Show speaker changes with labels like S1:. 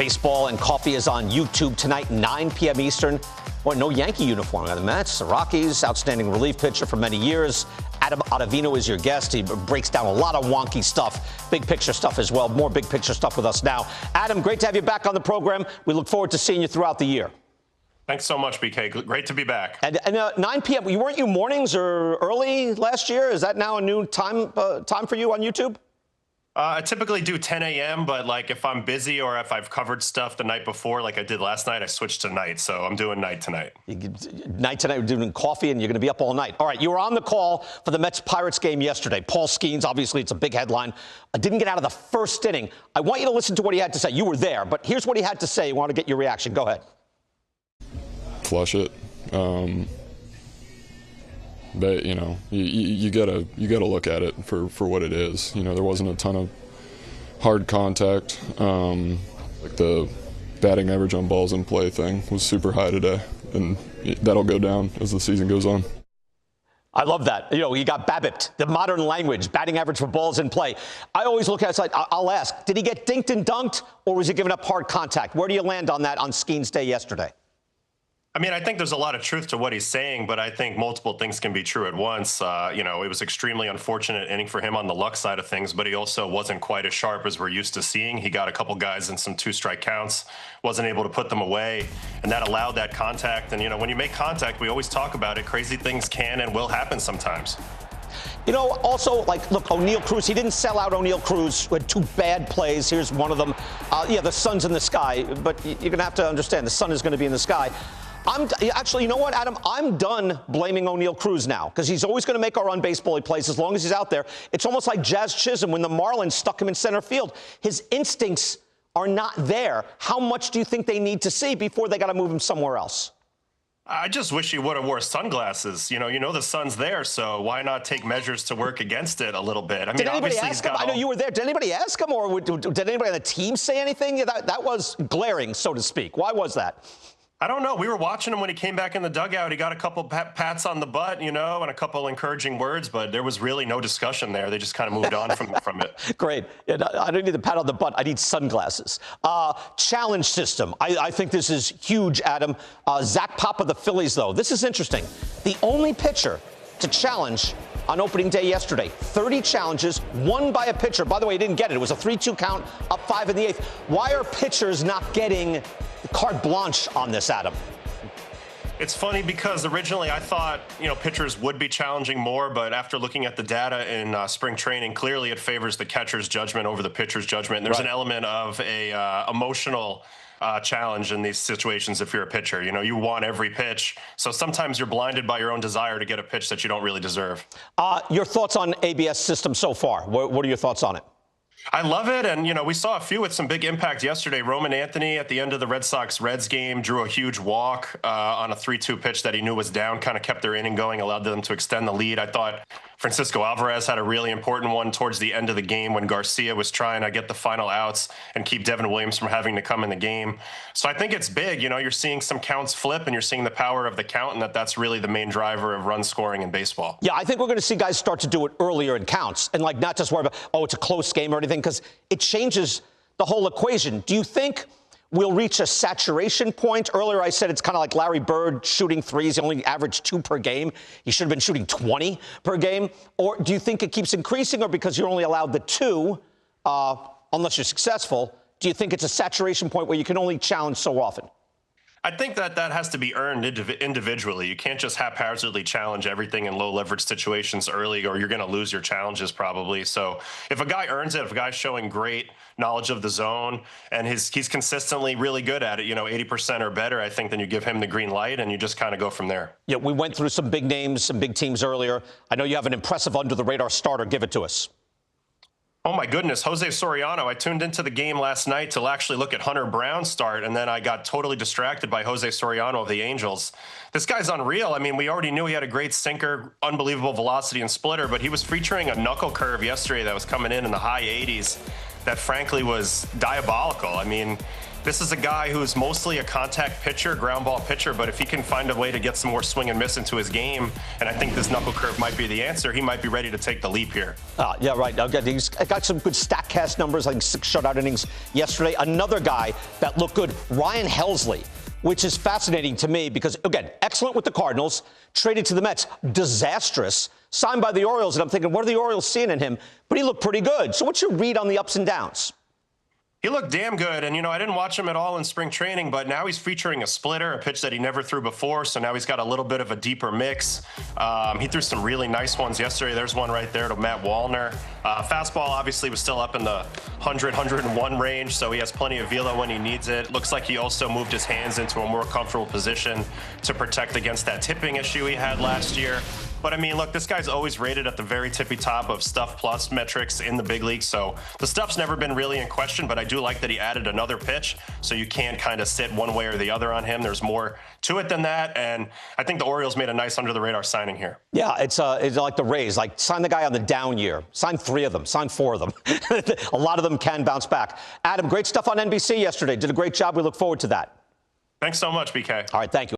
S1: Baseball and Coffee is on YouTube tonight, 9 p.m. Eastern. Boy, no Yankee uniform on the Mets. The Rockies, outstanding relief pitcher for many years. Ottavino is your guest. He breaks down a lot of wonky stuff, big picture stuff as well. More big picture stuff with us now. Adam, great to have you back on the program. We look forward to seeing you throughout the year.
S2: Thanks so much, BK. Great to be back.
S1: And 9 p.m., weren't you mornings or early last year? Is that now a new time for you on YouTube?
S2: I typically do 10 a.m., but like if I'm busy or if I've covered stuff the night before, like I did last night, I switched to night. So I'm doing night tonight.
S1: Night tonight, we're doing coffee, and you're going to be up all night. All right, you were on the call for the Mets-Pirates game yesterday. Paul Skenes, obviously, it's a big headline. Didn't get out of the first inning. I want you to listen to what he had to say. You were there, but here's what he had to say. I want to get your reaction. Go ahead.
S3: Flush it. But you gotta look at it for what it is. There wasn't a ton of hard contact. Like the batting average on balls in play thing was super high today, and that'll go down as the season goes on.
S1: I love that. He got BABIP'd, the modern language, batting average for balls in play. I always look at it, I'll ask, did he get dinked and dunked, or was he giving up hard contact? Where do you land on that on Skenes' day yesterday?
S2: I mean, I think there's a lot of truth to what he's saying, but I think multiple things can be true at once. It was extremely unfortunate inning for him on the luck side of things, but he also wasn't quite as sharp as we're used to seeing. He got a couple guys in some two-strike counts, wasn't able to put them away, and that allowed that contact. And, when you make contact, we always talk about it. Crazy things can and will happen sometimes.
S1: Also, look, O'Neal Cruz, he didn't sell out O'Neal Cruz with two bad plays. Here's one of them. The sun's in the sky, but you're going to have to understand the sun is going to be in the sky. Actually, you know what, Adam? I'm done blaming O'Neal Cruz now because he's always going to make our run baseball he plays as long as he's out there. It's almost like Jazz Chisholm when the Marlins stuck him in center field. His instincts are not there. How much do you think they need to see before they got to move him somewhere else?
S2: I just wish he would have wore sunglasses. The sun's there, so why not take measures to work against it a little bit? I mean,
S1: did anybody ask him? I know you were there. Did anybody ask him, or did anybody on the team say anything? That was glaring, so to speak. Why was that?
S2: I don't know. We were watching him when he came back in the dugout. He got a couple pats on the butt, and a couple encouraging words, but there was really no discussion there. They just kind of moved on from it.
S1: Great. I don't need the pat on the butt. I need sunglasses. Challenge system. I think this is huge, Adam. Zach Pop of the Phillies, though. This is interesting. The only pitcher to challenge on opening day yesterday. 30 challenges, won by a pitcher. By the way, he didn't get it. It was a 3-2 count, up 5 in the 8th. Why are pitchers not getting carte blanche on this, Adam?
S2: It's funny because originally I thought, pitchers would be challenging more, but after looking at the data in spring training, clearly it favors the catcher's judgment over the pitcher's judgment. And there's an element of a emotional challenge in these situations if you're a pitcher. You want every pitch. So sometimes you're blinded by your own desire to get a pitch that you don't really deserve.
S1: Your thoughts on ABS system so far? What are your thoughts on it?
S2: I love it, and we saw a few with some big impact yesterday. Roman Anthony at the end of the Red Sox-Reds game drew a huge walk on a 3-2 pitch that he knew was down, kind of kept their inning going, allowed them to extend the lead. I thought Francisco Alvarez had a really important one towards the end of the game when Garcia was trying to get the final outs and keep Devin Williams from having to come in the game. So I think it's big. You're seeing some counts flip, and you're seeing the power of the count, and that's really the main driver of run scoring in baseball.
S1: Yeah, I think we're going to see guys start to do it earlier in counts and not just worry about, it's a close game or anything, because it changes the whole equation. Do you think we'll reach a saturation point? Earlier I said it's kind of like Larry Bird shooting threes. He only averaged 2 per game. He should have been shooting 20 per game. Or do you think it keeps increasing, or because you're only allowed the 2, unless you're successful, do you think it's a saturation point where you can only challenge so often?
S2: I think that has to be earned individually. You can't just haphazardly challenge everything in low leverage situations early, or you're going to lose your challenges probably. So if a guy earns it, if a guy's showing great knowledge of the zone and he's consistently really good at it, 80% or better, I think then you give him the green light and you just kind of go from there.
S1: Yeah, we went through some big names, some big teams earlier. I know you have an impressive under the radar starter. Give it to us.
S2: Oh, my goodness. Jose Soriano. I tuned into the game last night to actually look at Hunter Brown start, and then I got totally distracted by Jose Soriano of the Angels. This guy's unreal. I mean, we already knew he had a great sinker, unbelievable velocity and splitter, but he was featuring a knuckle curve yesterday that was coming in the high 80s. that frankly was diabolical. I mean, this is a guy who's mostly a contact pitcher, ground ball pitcher, but if he can find a way to get some more swing and miss into his game, and I think this knuckle curve might be the answer, he might be ready to take the leap here.
S1: Yeah, right. He's got some good StatCast numbers, like 6 shutout innings yesterday. Another guy that looked good, Ryan Helsley, which is fascinating to me because, again, excellent with the Cardinals, traded to the Mets, disastrous, signed by the Orioles, and I'm thinking, what are the Orioles seeing in him? But he looked pretty good. So what's your read on the ups and downs?
S2: He looked damn good, and, I didn't watch him at all in spring training, but now he's featuring a splitter, a pitch that he never threw before, so now he's got a little bit of a deeper mix. He threw some really nice ones yesterday. There's one right there to Matt Wallner. Fastball obviously was still up in the 100, 101 range, so he has plenty of velo when he needs it. Looks like he also moved his hands into a more comfortable position to protect against that tipping issue he had last year. But, I mean, look, this guy's always rated at the very tippy top of stuff plus metrics in the big league. So the stuff's never been really in question, but I do like that he added another pitch. So you can't kind of sit one way or the other on him. There's more to it than that. And I think the Orioles made a nice under-the-radar signing here.
S1: Yeah, it's like the Rays. Like, sign the guy on the down year. Sign 3 of them. Sign 4 of them. A lot of them can bounce back. Adam, great stuff on NBC yesterday. Did a great job. We look forward to that.
S2: Thanks so much, BK.
S1: All right, thank you.